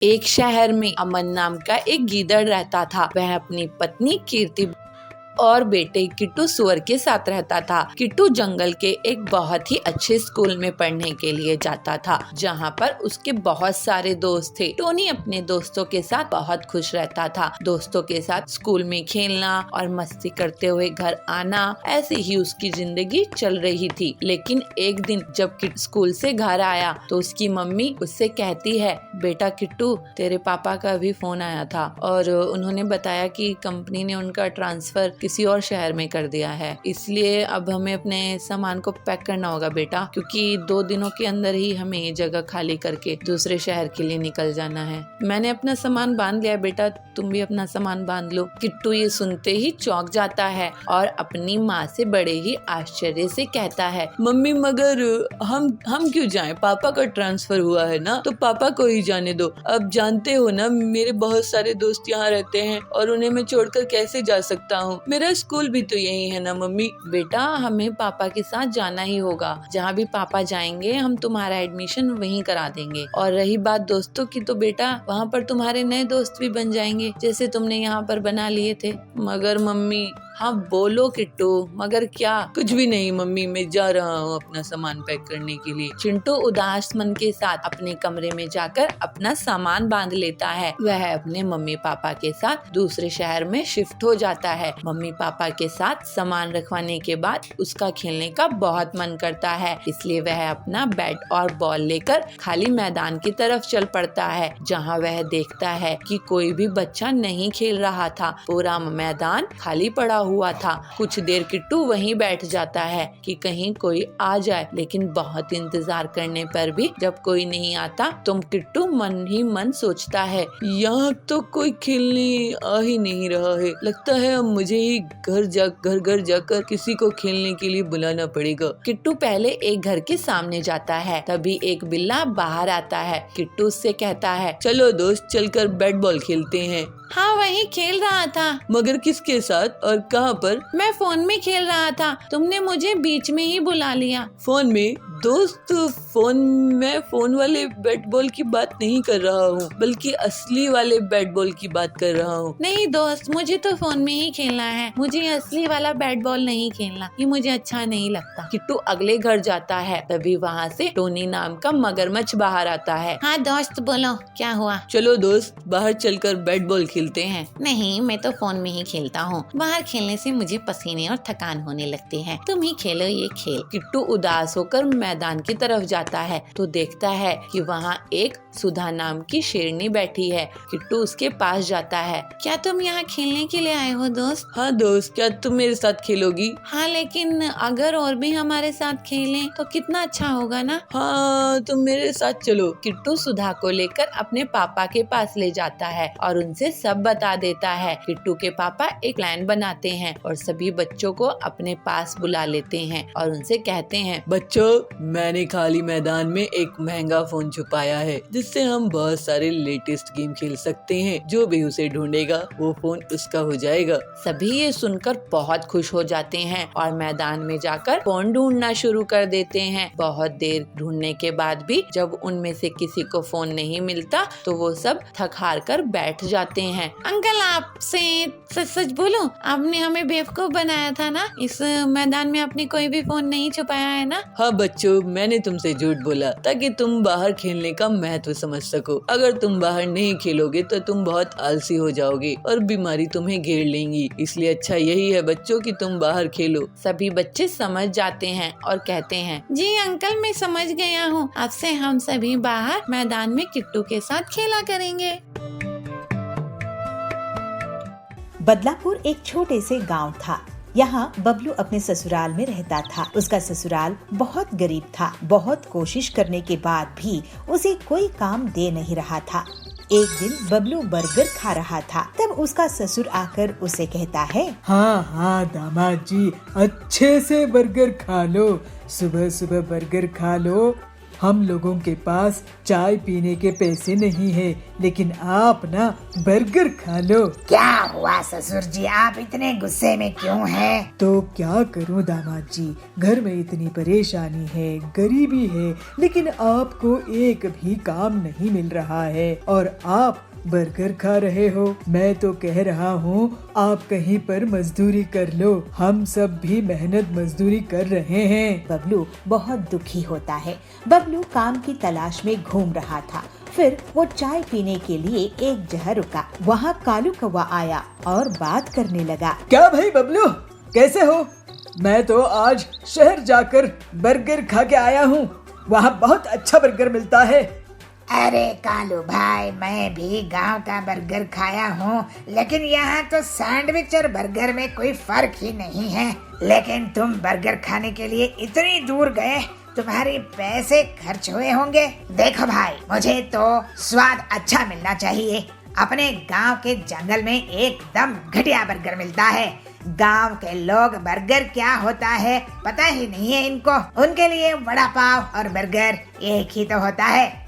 एक शहर में अमन नाम का एक गीदड़ रहता था। वह अपनी पत्नी कीर्ति और बेटे किट्टू सुअर के साथ रहता था। किट्टू जंगल के एक बहुत ही अच्छे स्कूल में पढ़ने के लिए जाता था, जहाँ पर उसके बहुत सारे दोस्त थे। टोनी अपने दोस्तों के साथ बहुत खुश रहता था। दोस्तों के साथ स्कूल में खेलना और मस्ती करते हुए घर आना, ऐसे ही उसकी जिंदगी चल रही थी। लेकिन एक दिन जब स्कूल से घर आया तो उसकी मम्मी उससे कहती है, बेटा किट्टू, तेरे पापा का भी फोन आया था और उन्होंने बताया कि कंपनी ने उनका ट्रांसफर किसी और शहर में कर दिया है, इसलिए अब हमें अपने सामान को पैक करना होगा बेटा, क्योंकि 2 दिनों के अंदर ही हमें ये जगह खाली करके दूसरे शहर के लिए निकल जाना है। मैंने अपना सामान बांध लिया बेटा, तुम भी अपना सामान बांध लो। किट्टू ये सुनते ही चौंक जाता है और अपनी माँ से बड़े ही आश्चर्य से कहता है, मम्मी मगर हम क्यों जाएं? पापा का ट्रांसफर हुआ है ना, तो पापा को ही जाने दो। अब जानते हो ना, मेरे बहुत सारे दोस्त यहाँ रहते हैं और उन्हें मैं छोड़कर कैसे जा सकता हूँ? मेरा स्कूल भी तो यही है ना मम्मी। बेटा, हमें पापा के साथ जाना ही होगा। जहाँ भी पापा जाएंगे हम तुम्हारा एडमिशन वहीं करा देंगे। और रही बात दोस्तों की, तो बेटा वहाँ पर तुम्हारे नए दोस्त भी बन जाएंगे, जैसे तुमने यहाँ पर बना लिए थे। मगर मम्मी, हाँ बोलो किट्टू, मगर क्या? कुछ भी नहीं मम्मी, मैं जा रहा हूँ अपना सामान पैक करने के लिए। चिंटू उदास मन के साथ अपने कमरे में जाकर अपना सामान बांध लेता है। वह अपने मम्मी पापा के साथ दूसरे शहर में शिफ्ट हो जाता है। मम्मी पापा के साथ सामान रखवाने के बाद उसका खेलने का बहुत मन करता है, इसलिए वह अपना बैट और बॉल लेकर खाली मैदान की तरफ चल पड़ता है, जहाँ वह देखता है कि कोई भी बच्चा नहीं खेल रहा था। पूरा मैदान खाली पड़ा हुआ था। कुछ देर किट्टू वहीं बैठ जाता है कि कहीं कोई आ जाए, लेकिन बहुत इंतजार करने पर भी जब कोई नहीं आता तो किट्टू मन ही मन सोचता है, यहाँ तो कोई खेलने आ ही नहीं रहा है। लगता है अब मुझे ही घर जाकर किसी को खेलने के लिए बुलाना पड़ेगा। किट्टू पहले एक घर के सामने जाता है, तभी एक बिल्ला बाहर आता है। किट्टू उससे कहता है, चलो दोस्त, चलकर बैट बॉल खेलते हैं। हाँ, वही खेल रहा था। मगर किसके साथ और कहाँ पर? मैं फोन में खेल रहा था, तुमने मुझे बीच में ही बुला लिया। फोन में? दोस्त, मैं फोन वाले बैट बॉल की बात नहीं कर रहा हूँ, बल्कि असली वाले बैट बॉल की बात कर रहा हूँ। नहीं दोस्त, मुझे तो फोन में ही खेलना है, मुझे असली वाला बैट बॉल नहीं खेलना, ये मुझे अच्छा नहीं लगता। किट्टू अगले घर जाता है, तभी वहाँ से टोनी नाम का मगरमच्छ बाहर आता है। हाँ दोस्त, बोलो क्या हुआ? चलो दोस्त, बाहर चलकर बैट बॉल खेलते हैं। नहीं, मैं तो फोन में ही खेलता हूँ, बाहर खेलने से मुझे पसीने और थकान होने लगती है, तुम ही खेलो ये खेल। किट्टू उदास होकर मैदान की तरफ जाता है तो देखता है कि वहाँ एक सुधा नाम की शेरनी बैठी है। किट्टू उसके पास जाता है। क्या तुम यहाँ खेलने के लिए आए हो दोस्त? हाँ दोस्त, क्या तुम मेरे साथ खेलोगी? हाँ, लेकिन अगर और भी हमारे साथ खेलें तो कितना अच्छा होगा ना। हाँ, तुम मेरे साथ चलो। किट्टू सुधा को लेकर अपने पापा के पास ले जाता है और उनसे सब बता देता है। किट्टू के पापा एक प्लान बनाते हैं और सभी बच्चों को अपने पास बुला लेते हैं और उनसे कहते हैं, बच्चों, मैंने खाली मैदान में एक महंगा फोन छुपाया है, जिससे हम बहुत सारे लेटेस्ट गेम खेल सकते हैं। जो भी उसे ढूंढेगा वो फोन उसका हो जाएगा। सभी ये सुनकर बहुत खुश हो जाते हैं और मैदान में जाकर फोन ढूंढना शुरू कर देते हैं। बहुत देर ढूंढने के बाद भी जब उनमें से किसी को फोन नहीं मिलता तो वो सब थक हार कर बैठ जाते हैं। अंकल, आपसे सच बोलो, आपने हमें बेवकूफ बनाया था ना? इस मैदान में आपने कोई भी फोन नहीं छुपाया है ना? हाँ बच्चों, मैंने तुमसे झूठ बोला ताकि तुम बाहर खेलने का महत्व समझ सको। अगर तुम बाहर नहीं खेलोगे तो तुम बहुत आलसी हो जाओगे और बीमारी तुम्हें घेर लेंगी, इसलिए अच्छा यही है बच्चों कि तुम बाहर खेलो। सभी बच्चे समझ जाते हैं और कहते हैं, जी अंकल, मैं समझ गया हूँ, अब से हम सभी बाहर मैदान में किट्टू के साथ खेला करेंगे। बदलापुर एक छोटे से गांव था। यहाँ बबलू अपने ससुराल में रहता था। उसका ससुराल बहुत गरीब था। बहुत कोशिश करने के बाद भी उसे कोई काम दे नहीं रहा था। एक दिन बबलू बर्गर खा रहा था, तब उसका ससुर आकर उसे कहता है, हाँ दामाद जी, अच्छे से बर्गर खा लो, सुबह सुबह बर्गर खा लो। हम लोगों के पास चाय पीने के पैसे नहीं है, लेकिन आप ना बर्गर खा लो। क्या हुआ ससुर जी, आप इतने गुस्से में क्यों हैं? तो क्या करूं दामाद जी, घर में इतनी परेशानी है, गरीबी है, लेकिन आपको एक भी काम नहीं मिल रहा है और आप बर्गर खा रहे हो। मैं तो कह रहा हूँ आप कहीं पर मजदूरी कर लो, हम सब भी मेहनत मजदूरी कर रहे हैं। बबलू बहुत दुखी होता है। बबलू काम की तलाश में घूम रहा था। फिर वो चाय पीने के लिए एक जगह रुका। वहाँ कालू कौवा आया और बात करने लगा। क्या भाई बबलू, कैसे हो? मैं तो आज शहर जाकर बर्गर खा के आया हूँ, वहाँ बहुत अच्छा बर्गर मिलता है। अरे कालू भाई, मैं भी गांव का बर्गर खाया हूँ, लेकिन यहाँ तो सैंडविच और बर्गर में कोई फर्क ही नहीं है। लेकिन तुम बर्गर खाने के लिए इतनी दूर गए, तुम्हारे पैसे खर्च हुए होंगे। देखो भाई, मुझे तो स्वाद अच्छा मिलना चाहिए। अपने गांव के जंगल में एकदम घटिया बर्गर मिलता है। गांव के लोग बर्गर क्या होता है पता ही नहीं है इनको। उनके लिए वड़ा पाव और बर्गर एक ही तो होता है।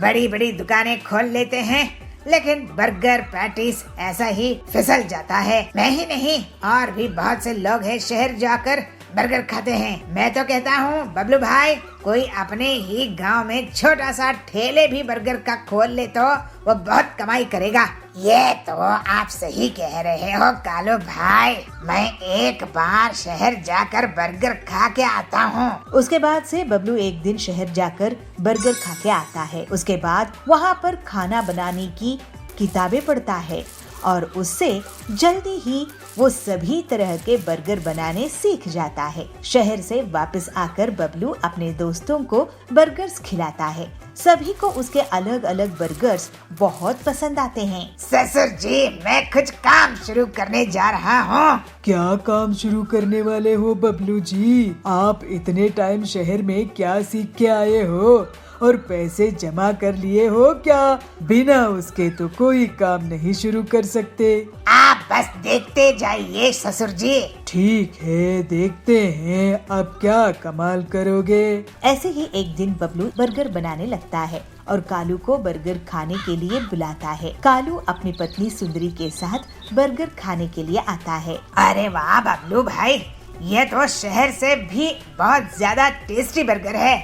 बड़ी बड़ी दुकानें खोल लेते हैं, लेकिन बर्गर पैटीज ऐसा ही फिसल जाता है। मैं ही नहीं, और भी बहुत से लोग हैं शहर जाकर बर्गर खाते हैं। मैं तो कहता हूँ बबलू भाई, कोई अपने ही गांव में छोटा सा ठेले भी बर्गर का खोल ले तो वो बहुत कमाई करेगा। ये तो आप सही कह रहे हो कालू भाई, मैं एक बार शहर जाकर बर्गर खा के आता हूँ। उसके बाद से बबलू एक दिन शहर जाकर बर्गर खा के आता है। उसके बाद वहाँ पर खाना बनाने की किताबें पढ़ता है और उससे जल्दी ही वो सभी तरह के बर्गर बनाने सीख जाता है। शहर से वापस आकर बबलू अपने दोस्तों को बर्गर्स खिलाता है। सभी को उसके अलग अलग बर्गर्स बहुत पसंद आते हैं। ससुर जी, मैं कुछ काम शुरू करने जा रहा हूँ। क्या काम शुरू करने वाले हो बबलू जी? आप इतने टाइम शहर में क्या सीख के आए हो और पैसे जमा कर लिए हो क्या? बिना उसके तो कोई काम नहीं शुरू कर सकते। आप बस देखते जाइए ससुर जी। ठीक है, देखते हैं अब क्या कमाल करोगे। ऐसे ही एक दिन बबलू बर्गर बनाने लगता है और कालू को बर्गर खाने के लिए बुलाता है। कालू अपनी पत्नी सुंदरी के साथ बर्गर खाने के लिए आता है। अरे वाह बबलू भाई, ये तो शहर से भी बहुत ज्यादा टेस्टी बर्गर है।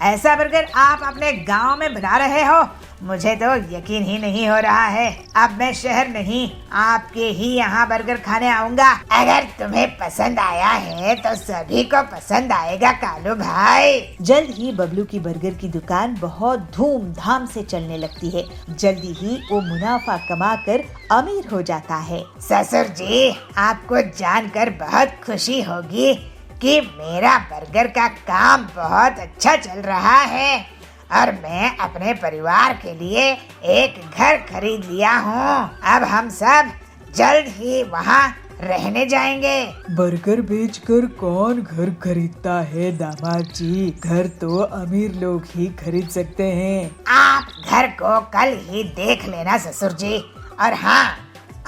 ऐसा बर्गर आप अपने गांव में बना रहे हो, मुझे तो यकीन ही नहीं हो रहा है। अब मैं शहर नहीं, आपके ही यहाँ बर्गर खाने आऊँगा। अगर तुम्हें पसंद आया है तो सभी को पसंद आएगा कालू भाई। जल्द ही बबलू की बर्गर की दुकान बहुत धूमधाम से चलने लगती है। जल्दी ही वो मुनाफा कमाकर अमीर हो जाता है। ससुर जी, आपको जानकर बहुत खुशी होगी कि मेरा बर्गर का काम बहुत अच्छा चल रहा है और मैं अपने परिवार के लिए एक घर खरीद लिया हूँ। अब हम सब जल्द ही वहाँ रहने जाएंगे। बर्गर बेचकर कौन घर खरीदता है दामाद जी? घर तो अमीर लोग ही खरीद सकते हैं। आप घर को कल ही देख लेना ससुर जी। और हाँ,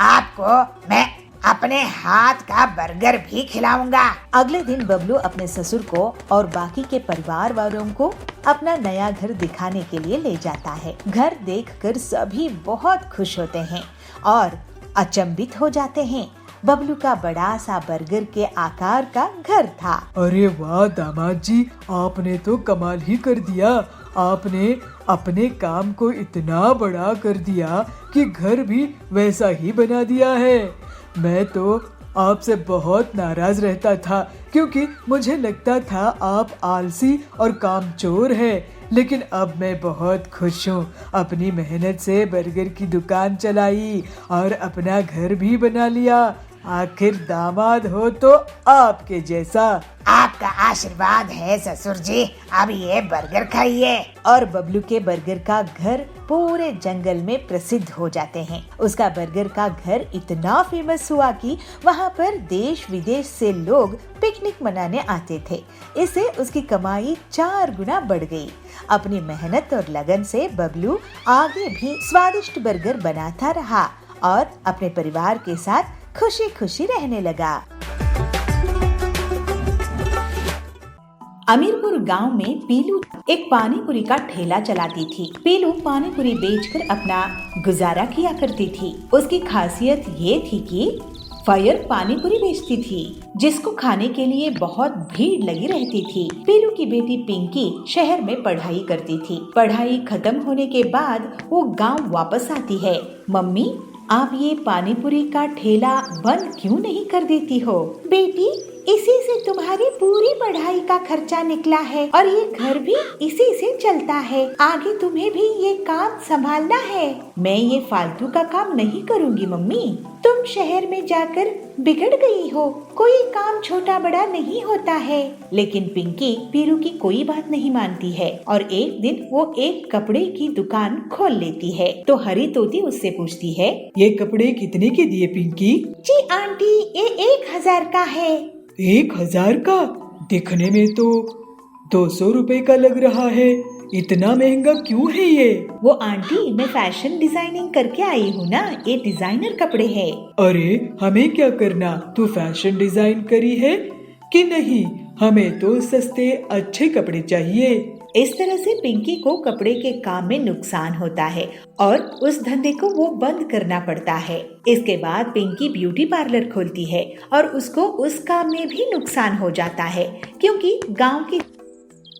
आपको मैं अपने हाथ का बर्गर भी खिलाऊंगा। अगले दिन बबलू अपने ससुर को और बाकी के परिवार वालों को अपना नया घर दिखाने के लिए ले जाता है। घर देखकर सभी बहुत खुश होते हैं और अचंभित हो जाते हैं। बबलू का बड़ा सा बर्गर के आकार का घर था। अरे वाह दामाद जी, आपने तो कमाल ही कर दिया। आपने अपने काम को इतना बड़ा कर दिया कि घर भी वैसा ही बना दिया है। मैं तो आपसे बहुत नाराज रहता था क्योंकि मुझे लगता था आप आलसी और कामचोर हैं, लेकिन अब मैं बहुत खुश हूँ। अपनी मेहनत से बर्गर की दुकान चलाई और अपना घर भी बना लिया। आखिर दामाद हो तो आपके जैसा। आपका आशीर्वाद है ससुर जी। अब ये बर्गर खाइए। और बबलू के बर्गर का घर पूरे जंगल में प्रसिद्ध हो जाते हैं। उसका बर्गर का घर इतना फेमस हुआ कि वहाँ पर देश विदेश से लोग पिकनिक मनाने आते थे। इससे उसकी कमाई 4 गुना बढ़ गई। अपनी मेहनत और लगन से बबलू आगे भी स्वादिष्ट बर्गर बनाता रहा और अपने परिवार के साथ खुशी खुशी रहने लगा। अमीरपुर गांव में पीलू एक पानी पूरी का ठेला चलाती थी। पीलू पानी पूरी बेचकर अपना गुजारा किया करती थी। उसकी खासियत ये थी कि फायर पानी पूरी बेचती थी, जिसको खाने के लिए बहुत भीड़ लगी रहती थी। पीलू की बेटी पिंकी शहर में पढ़ाई करती थी। पढ़ाई खत्म होने के बाद वो गांव वापस आती है। मम्मी, आप ये पानी पूरी का ठेला बंद क्यों नहीं कर देती हो? बेटी, इसी से तुम्हारी पूरी पढ़ाई का खर्चा निकला है और ये घर भी इसी से चलता है। आगे तुम्हें भी ये काम संभालना है। मैं ये फालतू का काम नहीं करूँगी मम्मी। तुम शहर में जाकर बिगड़ गई हो। कोई काम छोटा बड़ा नहीं होता है। लेकिन पिंकी पीलू की कोई बात नहीं मानती है और एक दिन वो एक कपड़े की दुकान खोल लेती है। तो हरी तोती उससे पूछती है, ये कपड़े कितने के दिए पिंकी? जी आंटी, ये 1000 का है। 1000 का? दिखने में तो 200 रुपए का लग रहा है। इतना महंगा क्यों है ये? वो आंटी, मैं फैशन डिजाइनिंग करके आई हूँ ना, ये डिजाइनर कपड़े हैं। अरे हमें क्या करना? तू फैशन डिजाइन करी है कि नहीं? हमें तो सस्ते अच्छे कपड़े चाहिए। इस तरह से पिंकी को कपड़े के काम में नुकसान होता है और उस धंधे को वो बंद करना पड़ता है। इसके बाद पिंकी ब्यूटी पार्लर खोलती है और उसको उस काम में भी नुकसान हो जाता है, क्योंकि गांव की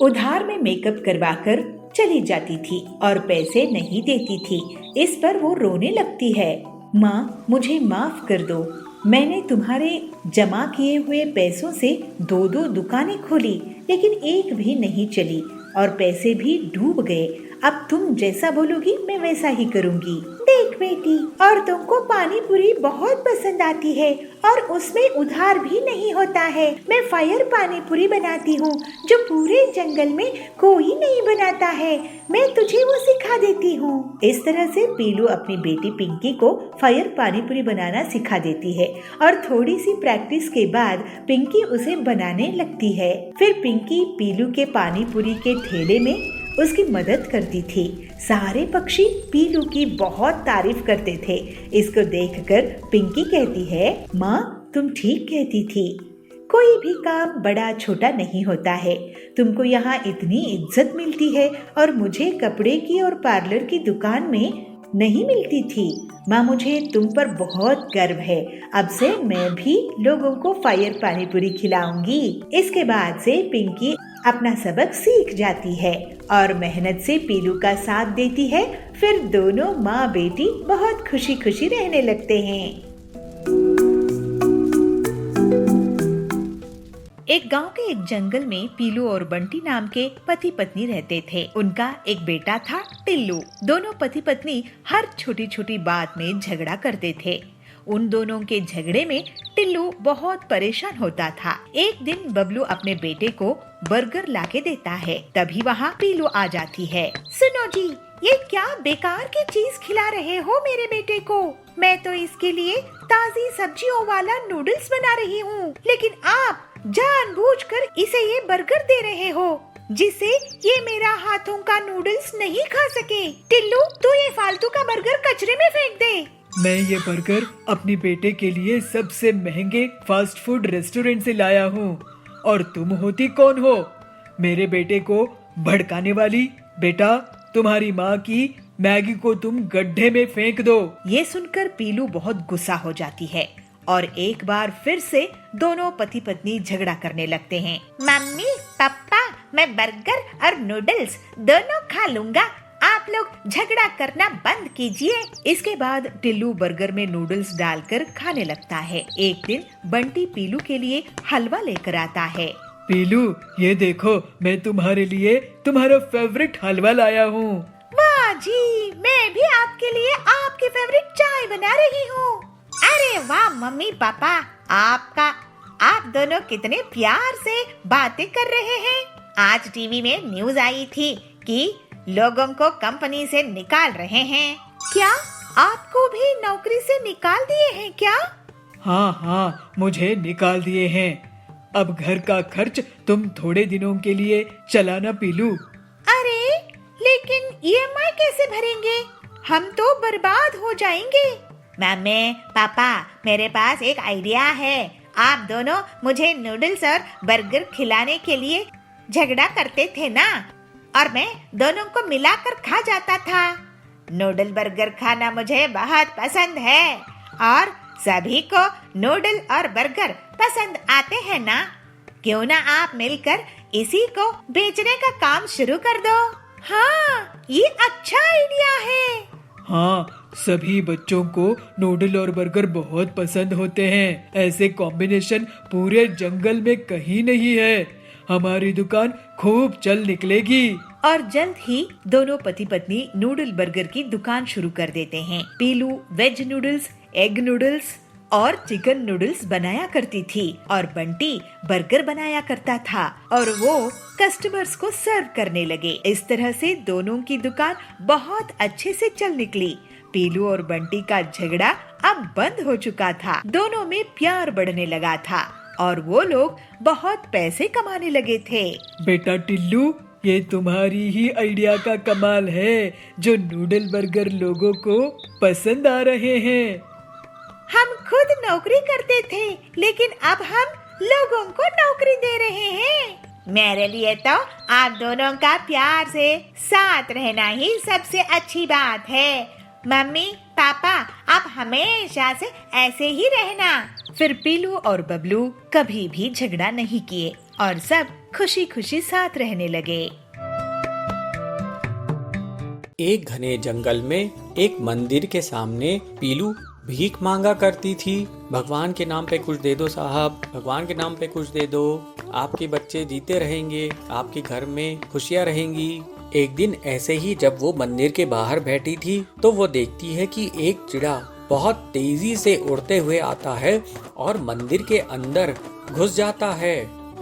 उधार में मेकअप करवाकर चली जाती थी और पैसे नहीं देती थी। इस पर वो रोने लगती है। माँ, मुझे माफ कर दो। मैंने तुम्हारे जमा किए हुए पैसों से 2-2 दुकानें खोली, लेकिन एक भी नहीं चली और पैसे भी डूब गए। अब तुम जैसा बोलोगी मैं वैसा ही करूँगी। देख बेटी, और तुमको पानी पूरी बहुत पसंद आती है और उसमें उधार भी नहीं होता है। मैं फायर पानी पूरी बनाती हूँ जो पूरे जंगल में कोई नहीं बनाता है। मैं तुझे वो सिखा देती हूँ। इस तरह से पीलू अपनी बेटी पिंकी को फायर पानी पूरी बनाना सिखा देती है और थोड़ी सी प्रैक्टिस के बाद पिंकी उसे बनाने लगती है। फिर पिंकी पीलू के पानी पूरी के ठेले में उसकी मदद करती थी। सारे पक्षी पीलू की बहुत तारीफ करते थे। इसको देखकर पिंकी कहती है, माँ, तुम ठीक कहती थी। कोई भी काम बड़ा छोटा नहीं होता है। तुमको यहाँ इतनी इज्जत मिलती है और मुझे कपड़े की और पार्लर की दुकान में नहीं मिलती थी। माँ, मुझे तुम पर बहुत गर्व है। अब से मैं भी लोगों को फायर पानी पूरी खिलाऊंगी। इसके बाद से पिंकी अपना सबक सीख जाती है और मेहनत से पीलू का साथ देती है। फिर दोनों माँ बेटी बहुत खुशी खुशी रहने लगते हैं। एक गांव के एक जंगल में पीलू और बंटी नाम के पति पत्नी रहते थे। उनका एक बेटा था टिल्लू। दोनों पति पत्नी हर छोटी छोटी बात में झगड़ा करते थे। उन दोनों के झगड़े में टिल्लू बहुत परेशान होता था। एक दिन बबलू अपने बेटे को बर्गर लाके देता है। तभी वहाँ पीलू आ जाती है। सुनो जी, ये क्या बेकार की चीज खिला रहे हो मेरे बेटे को? मैं तो इसके लिए ताजी सब्जियों वाला नूडल्स बना रही हूँ, लेकिन आप जानबूझकर इसे ये बर्गर दे रहे हो जिससे ये मेरा हाथों का नूडल्स नहीं खा सके। टिल्लू, तू ये फालतू का बर्गर कचरे में फेंक दे। मैं ये बर्गर अपने बेटे के लिए सबसे महंगे फास्ट फूड रेस्टोरेंट से लाया हूँ और तुम होती कौन हो मेरे बेटे को भड़काने वाली? बेटा, तुम्हारी माँ की मैगी को तुम गड्ढे में फेंक दो। ये सुनकर पीलू बहुत गुस्सा हो जाती है और एक बार फिर से दोनों पति पत्नी झगड़ा करने लगते हैं। मम्मी, पापा, मैं बर्गर और नूडल्स दोनों खा लूंगा। आप लोग झगड़ा करना बंद कीजिए। इसके बाद टिल्लू बर्गर में नूडल्स डालकर खाने लगता है। एक दिन बंटी पीलू के लिए हलवा लेकर आता है। पीलू, ये देखो, मैं तुम्हारे लिए तुम्हारा फेवरेट हलवा लाया हूँ। वाह जी, मैं भी आपके लिए आपकी फेवरेट चाय बना रही हूँ। अरे वाह मम्मी पापा, आप दोनों कितने प्यार से बातें कर रहे हैं। आज टीवी में न्यूज आई थी कि लोगों को कंपनी से निकाल रहे हैं। क्या आपको भी नौकरी से निकाल दिए हैं क्या? हाँ, मुझे निकाल दिए हैं। अब घर का खर्च तुम थोड़े दिनों के लिए चलाना पीलू। अरे, लेकिन EMI कैसे भरेंगे? हम तो बर्बाद हो जाएंगे। मम्मी पापा, मेरे पास एक आइडिया है। आप दोनों मुझे नूडल्स और बर्गर खिलाने के लिए झगड़ा करते थे ना, और मैं दोनों को मिलाकर खा जाता था। नूडल बर्गर खाना मुझे बहुत पसंद है, और सभी को नूडल और बर्गर पसंद आते हैं ना। क्यों ना आप मिलकर इसी को बेचने का काम शुरू कर दो। हाँ, ये अच्छा आइडिया है। हाँ, सभी बच्चों को नूडल और बर्गर बहुत पसंद होते हैं। ऐसे कॉम्बिनेशन पूरे जंगल में कहीं नहीं है। हमारी दुकान खूब चल निकलेगी। और जल्द ही दोनों पति पत्नी नूडल बर्गर की दुकान शुरू कर देते हैं। पीलू वेज नूडल्स, एग नूडल्स और चिकन नूडल्स बनाया करती थी, और बंटी बर्गर बनाया करता था, और वो कस्टमर्स को सर्व करने लगे। इस तरह से दोनों की दुकान बहुत अच्छे से चल निकली। पीलू और बंटी का झगड़ा अब बंद हो चुका था। दोनों में प्यार बढ़ने लगा था, और वो लोग बहुत पैसे कमाने लगे थे। बेटा टिल्लू, ये तुम्हारी ही आइडिया का कमाल है, जो नूडल बर्गर लोगों को पसंद आ रहे हैं। हम खुद नौकरी करते थे, लेकिन अब हम लोगों को नौकरी दे रहे हैं। मेरे लिए तो आप दोनों का प्यार से साथ रहना ही सबसे अच्छी बात है। मम्मी पापा, आप हमेशा से ऐसे ही रहना। फिर पीलू और बबलू कभी भी झगड़ा नहीं किए, और सब खुशी खुशी साथ रहने लगे। एक घने जंगल में एक मंदिर के सामने पीलू भीख मांगा करती थी। भगवान के नाम पे कुछ दे दो साहब, भगवान के नाम पे कुछ दे दो, आपके बच्चे जीते रहेंगे, आपके घर में खुशियाँ रहेंगी। एक दिन ऐसे ही जब वो मंदिर के बाहर बैठी थी, तो वो देखती है कि एक चिड़ा बहुत तेजी से उड़ते हुए आता है और मंदिर के अंदर घुस जाता है।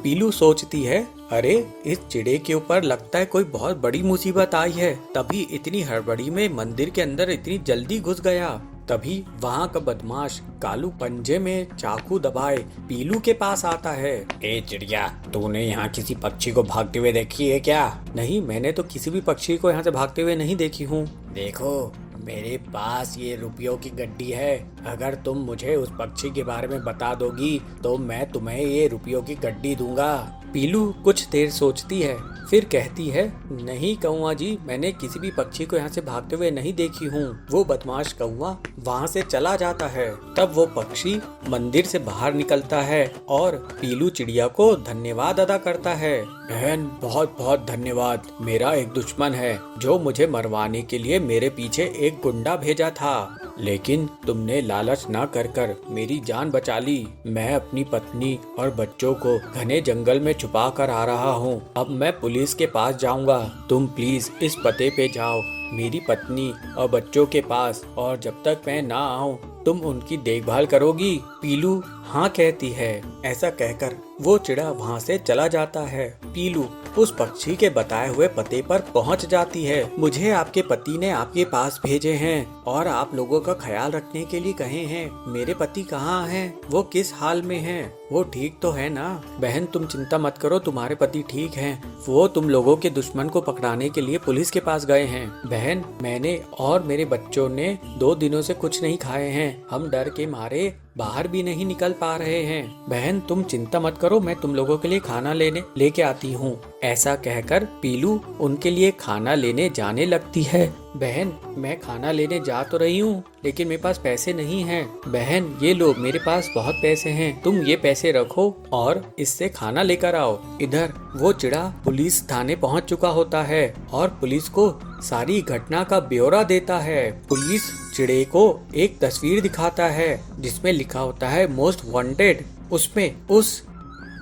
पीलू सोचती है, अरे इस चिड़े के ऊपर लगता है कोई बहुत बड़ी मुसीबत आई है, तभी इतनी हड़बड़ी में मंदिर के अंदर इतनी जल्दी घुस गया। तभी वहाँ का बदमाश कालू पंजे में चाकू दबाए पीलू के पास आता है। ए चिड़िया, तूने यहाँ किसी पक्षी को भागते हुए देखी है क्या? नहीं, मैंने तो किसी भी पक्षी को यहाँ से भागते हुए नहीं देखी हूँ। देखो, मेरे पास ये रुपयों की गड्डी है, अगर तुम मुझे उस पक्षी के बारे में बता दोगी तो मैं तुम्हें ये रुपयों की गड्डी दूंगा। पीलू कुछ देर सोचती है, फिर कहती है, नहीं कौआ जी, मैंने किसी भी पक्षी को यहाँ से भागते हुए नहीं देखी हूँ। वो बदमाश कौआ वहाँ से चला जाता है। तब वो पक्षी मंदिर से बाहर निकलता है और पीलू चिड़िया को धन्यवाद अदा करता है। बहन, बहुत बहुत धन्यवाद। मेरा एक दुश्मन है जो मुझे मरवाने के लिए मेरे पीछे एक गुंडा भेजा था, लेकिन तुमने लालच ना कर मेरी जान बचा ली। मैं अपनी पत्नी और बच्चों को घने जंगल में छुपा कर आ रहा हूँ। अब मैं पुलिस के पास जाऊंगा। तुम प्लीज इस पते पे जाओ मेरी पत्नी और बच्चों के पास, और जब तक मैं ना आऊँ तुम उनकी देखभाल करोगी? पीलू हाँ कहती है। ऐसा कहकर वो चिड़ा वहाँ से चला जाता है। पीलू उस पक्षी के बताए हुए पते पर पहुँच जाती है। मुझे आपके पति ने आपके पास भेजे हैं और आप लोगों का ख्याल रखने के लिए कहे हैं। मेरे पति कहाँ हैं? वो किस हाल में हैं? वो ठीक तो है ना? बहन, तुम चिंता मत करो, तुम्हारे पति ठीक हैं। वो तुम लोगों के दुश्मन को पकड़ाने के लिए पुलिस के पास गए हैं। बहन, मैंने और मेरे बच्चों ने 2 दिनों से कुछ नहीं खाए हैं। हम डर के मारे बाहर भी नहीं निकल पा रहे हैं। बहन, तुम चिंता मत करो, मैं तुम लोगों के लिए खाना लेके आती हूँ। ऐसा कहकर पीलू उनके लिए खाना लेने जाने लगती है। बहन, मैं खाना लेने जा तो रही हूँ, लेकिन मेरे पास पैसे नहीं हैं। बहन, ये लो, मेरे पास बहुत पैसे हैं, तुम ये पैसे रखो और इससे खाना लेकर आओ। इधर वो चिड़ा पुलिस थाने पहुँच चुका होता है और पुलिस को सारी घटना का ब्यौरा देता है। पुलिस चिड़े को एक तस्वीर दिखाता है जिसमें लिखा होता है मोस्ट वांटेड। उसमें उस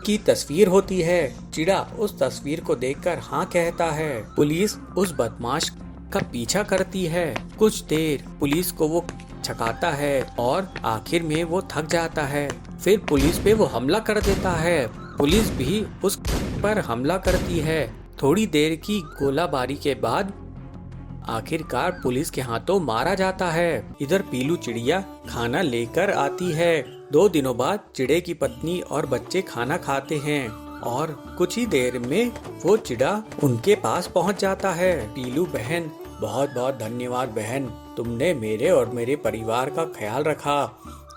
की तस्वीर होती है। चिड़ा उस तस्वीर को देखकर हाँ कहता है। पुलिस उस बदमाश का पीछा करती है। कुछ देर पुलिस को वो छकाता है और आखिर में वो थक जाता है। फिर पुलिस पे वो हमला कर देता है। पुलिस भी उस पर हमला करती है। थोड़ी देर की गोलाबारी के बाद आखिरकार पुलिस के हाथों मारा जाता है। इधर पीलू चिड़िया खाना लेकर आती है। 2 दिनों बाद चिड़े की पत्नी और बच्चे खाना खाते हैं और कुछ ही देर में वो चिड़ा उनके पास पहुंच जाता है। पीलू बहन, बहुत बहुत धन्यवाद बहन, तुमने मेरे और मेरे परिवार का ख्याल रखा।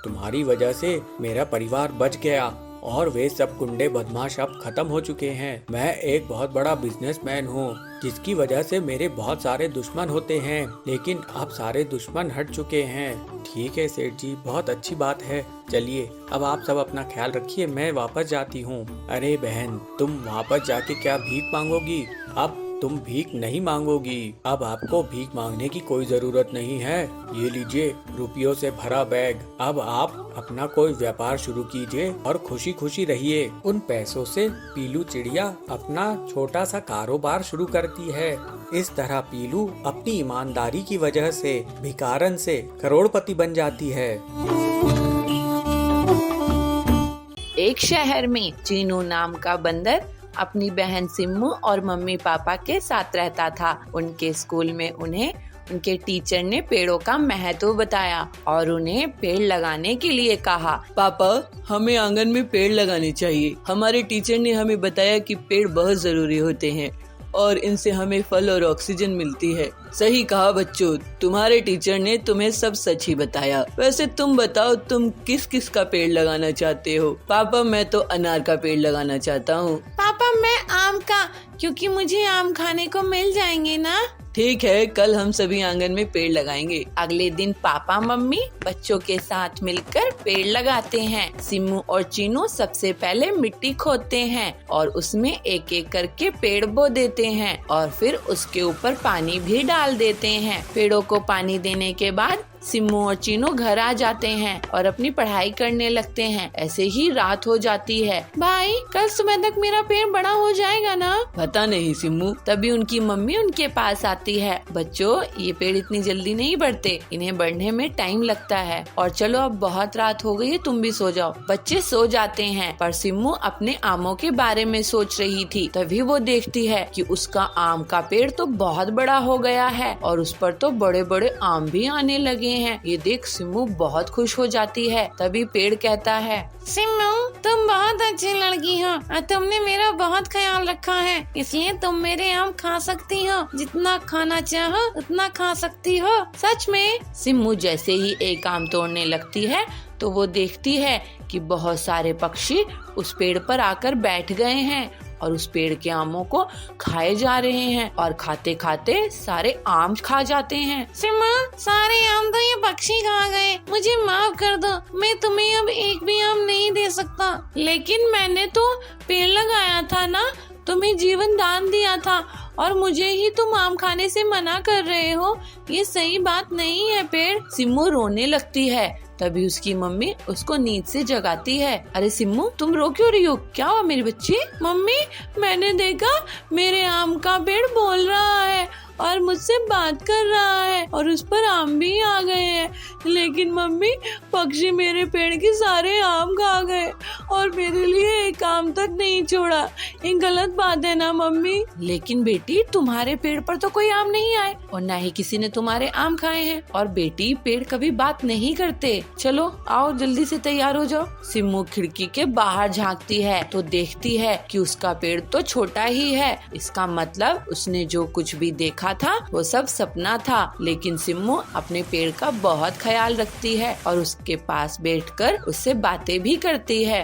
तुम्हारी वजह से मेरा परिवार बच गया। और वे सब गुंडे बदमाश अब खत्म हो चुके हैं। मैं एक बहुत बड़ा बिजनेसमैन हूँ, जिसकी वजह से मेरे बहुत सारे दुश्मन होते हैं, लेकिन अब सारे दुश्मन हट चुके हैं। ठीक है सेठ जी, बहुत अच्छी बात है। चलिए अब आप सब अपना ख्याल रखिए, मैं वापस जाती हूँ। अरे बहन, तुम वापस जाके क्या भीख मांगोगी? अब तुम भीख नहीं मांगोगी, अब आपको भीख मांगने की कोई जरूरत नहीं है। ये लीजिए रुपयों से भरा बैग। अब आप अपना कोई व्यापार शुरू कीजिए और खुशी खुशी रहिए। उन पैसों से पीलू चिड़िया अपना छोटा सा कारोबार शुरू करती है। इस तरह पीलू अपनी ईमानदारी की वजह से भिखारन से करोड़पति बन जाती है। एक शहर में चीनू नाम का बंदर अपनी बहन सिम्मू और मम्मी पापा के साथ रहता था। उनके स्कूल में उन्हें उनके टीचर ने पेड़ों का महत्व बताया और उन्हें पेड़ लगाने के लिए कहा। पापा, हमें आंगन में पेड़ लगाने चाहिए। हमारे टीचर ने हमें बताया कि पेड़ बहुत जरूरी होते हैं और इनसे हमें फल और ऑक्सीजन मिलती है। सही कहा बच्चों, तुम्हारे टीचर ने तुम्हें सब सच ही बताया। वैसे तुम बताओ, तुम किस किस का पेड़ लगाना चाहते हो? पापा, मैं तो अनार का पेड़ लगाना चाहता हूँ। पापा, मैं आम का, क्योंकि मुझे आम खाने को मिल जाएंगे ना। ठीक है, कल हम सभी आंगन में पेड़ लगाएंगे। अगले दिन पापा मम्मी बच्चों के साथ मिलकर पेड़ लगाते हैं। सिम्मू और चीनू सबसे पहले मिट्टी खोदते हैं और उसमें एक एक करके पेड़ बो देते हैं और फिर उसके ऊपर पानी भी डाल देते हैं। पेड़ों को पानी देने के बाद सिम्मू और चीनू घर आ जाते हैं और अपनी पढ़ाई करने लगते हैं। ऐसे ही रात हो जाती है। भाई, कल सुबह तक मेरा पेड़ बड़ा हो जाएगा ना? पता नहीं सिम्मू। तभी उनकी मम्मी उनके पास आती है। बच्चों, ये पेड़ इतनी जल्दी नहीं बढ़ते, इन्हें बढ़ने में टाइम लगता है। और चलो, अब बहुत रात हो गई है, तुम भी सो जाओ। बच्चे सो जाते हैं, पर सिम्मू अपने आमों के बारे में सोच रही थी। तभी वो देखती है कि उसका आम का पेड़ तो बहुत बड़ा हो गया है और उस पर तो बड़े बड़े आम भी आने लगे हैं। ये देख सिम्मू बहुत खुश हो जाती है। तभी पेड़ कहता है, सिम्मू, तुम बहुत अच्छी लड़की हो और तुमने मेरा बहुत ख्याल रखा है, इसलिए तुम मेरे आम खा सकती हो। जितना खाना चाहो उतना खा सकती हो। सच में? सिम्मू जैसे ही एक आम तोड़ने लगती है तो वो देखती है कि बहुत सारे पक्षी उस पेड़ पर आकर बैठ गए हैं और उस पेड़ के आमों को खाए जा रहे हैं और खाते खाते सारे आम खा जाते हैं। सिम्मा, सारे आम तो ये पक्षी खा गए, मुझे माफ कर दो, मैं तुम्हें अब एक भी आम नहीं दे सकता। लेकिन मैंने तो पेड़ लगाया था ना, तुम्हें जीवन दान दिया था और मुझे ही तुम आम खाने से मना कर रहे हो। ये सही बात नहीं है पेड़। सिम्मू रोने लगती है। तभी उसकी मम्मी उसको नींद से जगाती है। अरे सिम्मू, तुम रो क्यों रही हो? क्या हुआ मेरी बच्ची? मम्मी, मैंने देखा मेरे आम का पेड़ बोल रहा है और मुझसे बात कर रहा है और उस पर आम भी आ गए हैं। लेकिन मम्मी, पक्षी मेरे पेड़ के सारे आम खा गए और मेरे लिए एक आम तक नहीं छोड़ा। ये गलत बात है ना मम्मी? लेकिन बेटी, तुम्हारे पेड़ पर तो कोई आम नहीं आए और न ही किसी ने तुम्हारे आम खाए हैं। और बेटी, पेड़ कभी बात नहीं करते। चलो आओ, जल्दी से तैयार हो जाओ। सिम्मू खिड़की के बाहर झांकती है तो देखती है कि उसका पेड़ तो छोटा ही है। इसका मतलब उसने जो कुछ भी देखा था वो सब सपना था। लेकिन सिम्मू अपने पेड़ का बहुत ख्याल रखती है और उसके पास बैठकर उससे बातें भी करती है।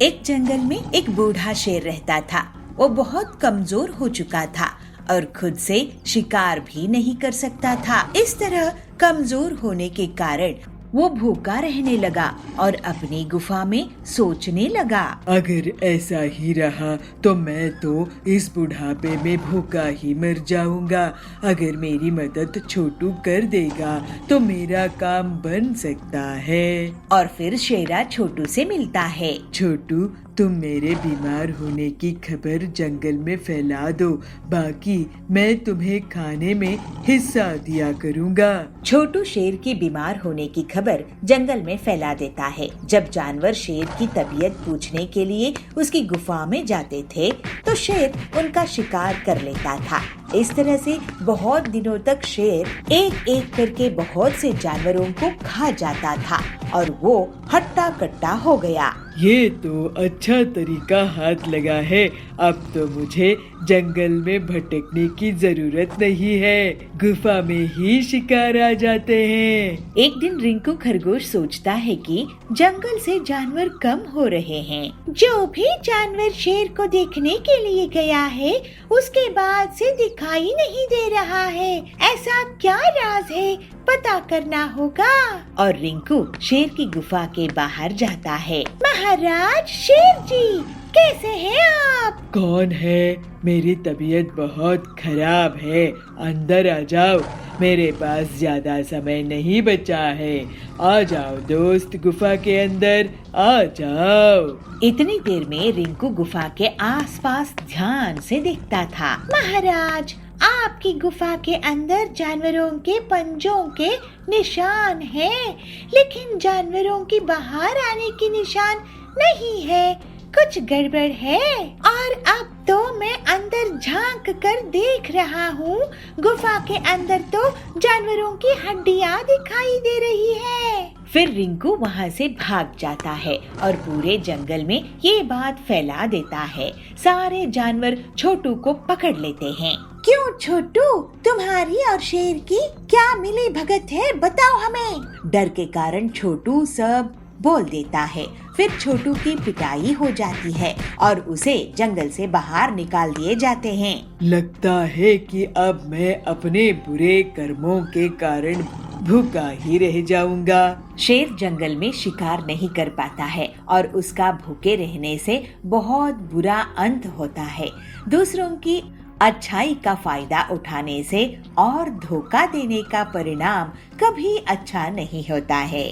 एक जंगल में एक बूढ़ा शेर रहता था। वो बहुत कमजोर हो चुका था और खुद से शिकार भी नहीं कर सकता था। इस तरह कमजोर होने के कारण वो भूखा रहने लगा और अपनी गुफा में सोचने लगा, अगर ऐसा ही रहा तो मैं तो इस बुढ़ापे में भूखा ही मर जाऊंगा। अगर मेरी मदद छोटू कर देगा तो मेरा काम बन सकता है। और फिर शेरा छोटू से मिलता है। छोटू, तुम मेरे बीमार होने की खबर जंगल में फैला दो, बाकी मैं तुम्हें खाने में हिस्सा दिया करूँगा। छोटू शेर के बीमार होने की खबर जंगल में फैला देता है। जब जानवर शेर की तबीयत पूछने के लिए उसकी गुफा में जाते थे तो शेर उनका शिकार कर लेता था। इस तरह से बहुत दिनों तक शेर एक एक करके बहुत से जानवरों को खा जाता था और वो हट्टा कट्टा हो गया। ये तो अच्छा तरीका हाथ लगा है। अब तो मुझे जंगल में भटकने की जरूरत नहीं है, गुफा में ही शिकार आ जाते हैं। एक दिन रिंकू खरगोश सोचता है कि जंगल से जानवर कम हो रहे हैं। जो भी जानवर शेर को देखने के लिए गया है उसके बाद से दिखाई नहीं दे रहा है। ऐसा क्या राज है, पता करना होगा। और रिंकू शेर की गुफा के बाहर जाता है। महाराज शेर जी, कैसे हैं आप? कौन है? मेरी तबीयत बहुत खराब है, अंदर आ जाओ, मेरे पास ज्यादा समय नहीं बचा है। आ जाओ दोस्त, गुफा के अंदर आ जाओ। इतनी देर में रिंकू गुफा के आसपास ध्यान से देखता था। महाराज, आपकी गुफा के अंदर जानवरों के पंजों के निशान हैं, लेकिन जानवरों की बाहर आने की निशान नहीं है। कुछ गड़बड़ है। और अब तो मैं अंदर झांक कर देख रहा हूँ, गुफा के अंदर तो जानवरों की हड्डियाँ दिखाई दे रही है। फिर रिंकू वहाँ से भाग जाता है और पूरे जंगल में ये बात फैला देता है। सारे जानवर छोटू को पकड़ लेते हैं। क्यों छोटू, तुम्हारी और शेर की क्या मिली भगत है, बताओ हमें। डर के कारण छोटू सब बोल देता है। फिर छोटू की पिटाई हो जाती है और उसे जंगल से बाहर निकाल दिए जाते हैं। लगता है कि अब मैं अपने बुरे कर्मों के कारण भूखा ही रह जाऊंगा। शेर जंगल में शिकार नहीं कर पाता है और उसका भूखे रहने से बहुत बुरा अंत होता है। दूसरों की अच्छाई का फायदा उठाने से और धोखा देने का परिणाम कभी अच्छा नहीं होता है।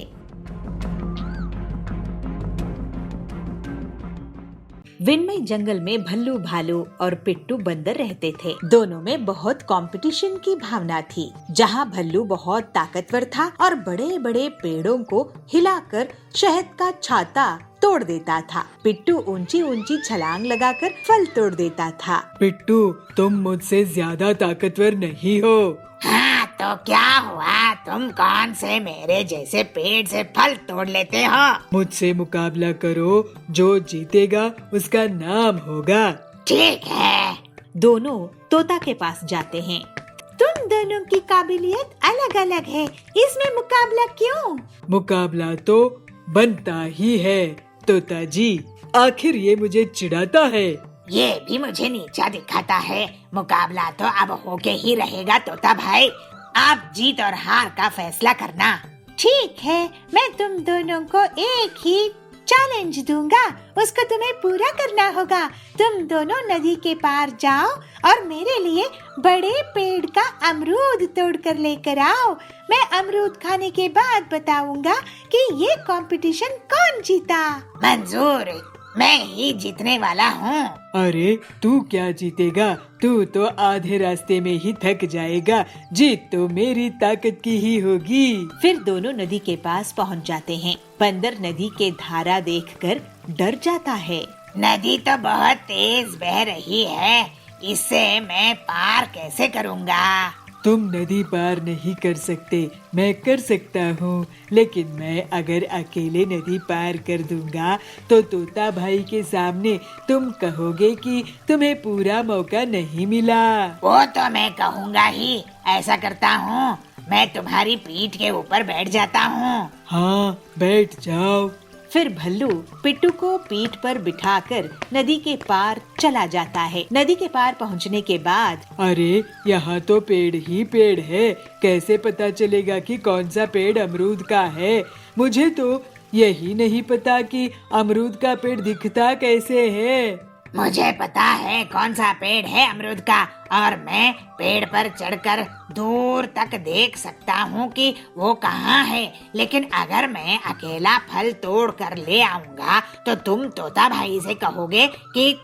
विनमय जंगल में भल्लू भालू और पिट्टू बंदर रहते थे। दोनों में बहुत कंपटीशन की भावना थी। जहाँ भल्लू बहुत ताकतवर था और बड़े बड़े पेड़ों को हिलाकर शहद का छाता तोड़ देता था, पिट्टू ऊंची ऊंची छलांग लगाकर फल तोड़ देता था। पिट्टू, तुम मुझसे ज्यादा ताकतवर नहीं हो। हाँ तो क्या हुआ, तुम कौन से मेरे जैसे पेड़ से फल तोड़ लेते हो? मुझसे मुकाबला करो, जो जीतेगा उसका नाम होगा। ठीक है। दोनों तोता के पास जाते हैं। तुम दोनों की काबिलियत अलग अलग है, इसमें मुकाबला क्यों? मुकाबला तो बनता ही है तोता जी, आखिर ये मुझे चिढ़ाता है। ये भी मुझे नीचा दिखाता है। मुकाबला तो अब होके ही रहेगा तोता भाई। आप जीत और हार का फैसला करना। ठीक है, मैं तुम दोनों को एक ही चैलेंज दूंगा, उसको तुम्हें पूरा करना होगा। तुम दोनों नदी के पार जाओ और मेरे लिए बड़े पेड़ का अमरूद तोड़ कर लेकर आओ। मैं अमरूद खाने के बाद बताऊंगा कि ये कंपटीशन कौन जीता। मंजूर, मैं ही जीतने वाला हूँ। अरे तू क्या जीतेगा, तू तो आधे रास्ते में ही थक जाएगा। जीत तो मेरी ताकत की ही होगी। फिर दोनों नदी के पास पहुँच जाते हैं। बंदर नदी के धारा देखकर डर जाता है। नदी तो बहुत तेज बह रही है, इससे मैं पार कैसे करूँगा? तुम नदी पार नहीं कर सकते, मैं कर सकता हूँ, लेकिन मैं अगर अकेले नदी पार कर दूंगा तो तोता भाई के सामने तुम कहोगे कि तुम्हें पूरा मौका नहीं मिला। वो तो मैं कहूँगा ही। ऐसा करता हूँ, मैं तुम्हारी पीठ के ऊपर बैठ जाता हूँ। हाँ, बैठ जाओ। फिर भल्लू पिट्टू को पीठ पर बिठाकर नदी के पार चला जाता है। नदी के पार पहुंचने के बाद, अरे यहाँ तो पेड़ ही पेड़ है, कैसे पता चलेगा कि कौन सा पेड़ अमरूद का है? मुझे तो यही नहीं पता कि अमरूद का पेड़ दिखता कैसे है। मुझे पता है कौन सा पेड़ है अमरूद का, और मैं पेड़ पर चढ़कर दूर तक देख सकता हूँ कि वो कहाँ है। लेकिन अगर मैं अकेला फल तोड़ कर ले आऊँगा तो तुम तोता भाई से कहोगे कि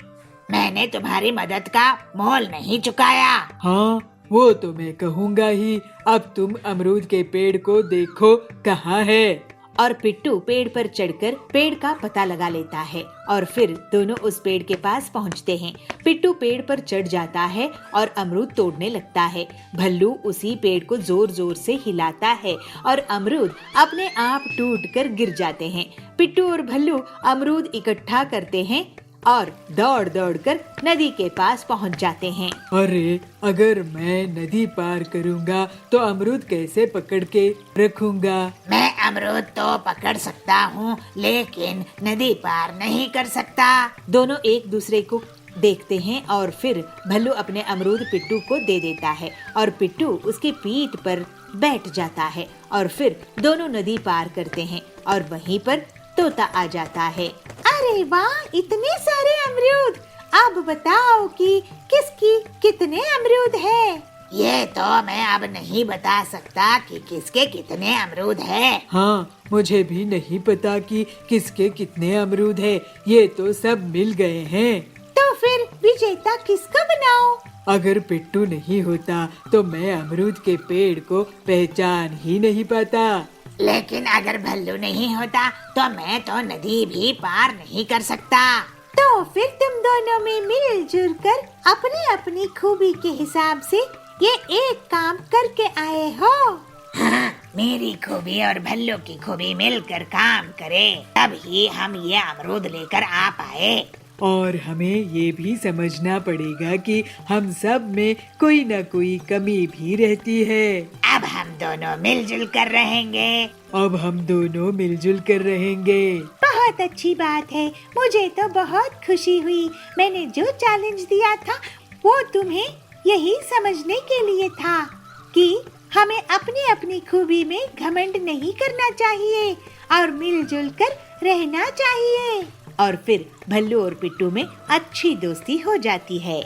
मैंने तुम्हारी मदद का मोल नहीं चुकाया। हाँ, वो तो मैं कहूँगा ही। अब तुम अमरूद के पेड़ को देखो कहाँ है। और पिट्टू पेड़ पर चढ़कर पेड़ का पता लगा लेता है और फिर दोनों उस पेड़ के पास पहुंचते हैं। पिट्टू पेड़ पर चढ़ जाता है और अमरूद तोड़ने लगता है। भल्लू उसी पेड़ को जोर जोर से हिलाता है और अमरूद अपने आप टूटकर गिर जाते हैं। पिट्टू और भल्लू अमरूद इकट्ठा करते हैं और दौड़ दौड़ कर नदी के पास पहुंच जाते हैं। अरे अगर मैं नदी पार करूंगा तो अमरूद कैसे पकड़ के रखूंगा? मैं अमरूद तो पकड़ सकता हूँ, लेकिन नदी पार नहीं कर सकता। दोनों एक दूसरे को देखते हैं और फिर भल्लू अपने अमरूद पिट्टू को दे देता है और पिट्टू उसकी पीठ पर बैठ जाता है और फिर दोनों नदी पार करते हैं और वहीं पर तोता आ जाता है। अरे वाह, इतने सारे अमरूद! अब बताओ कि किसकी कितने अमरूद है? ये तो मैं अब नहीं बता सकता कि किसके कितने अमरूद है। हाँ, मुझे भी नहीं पता कि किसके कितने अमरूद है। ये तो सब मिल गए हैं। तो फिर विजेता किसका बनाओ? अगर पिट्टू नहीं होता तो मैं अमरूद के पेड़ को पहचान ही नहीं पाता। लेकिन अगर भल्लू नहीं होता तो मैं तो नदी भी पार नहीं कर सकता। तो फिर तुम दोनों में मिलजुल कर अपनी अपनी खूबी के हिसाब से ये एक काम करके आए हो। हाँ, मेरी खूबी और भल्लू की खूबी मिलकर काम करे, तभी हम ये अमरूद लेकर आ पाए। और हमें ये भी समझना पड़ेगा कि हम सब में कोई न कोई कमी भी रहती है। अब हम दोनों मिलजुल कर रहेंगे। अब हम दोनों मिलजुल कर रहेंगे। बहुत अच्छी बात है, मुझे तो बहुत खुशी हुई। मैंने जो चैलेंज दिया था वो तुम्हें यही समझने के लिए था कि हमें अपनी अपनी खूबी में घमंड नहीं करना चाहिए और मिलजुल कर रहना चाहिए। और फिर भल्लू और पिट्टू में अच्छी दोस्ती हो जाती है।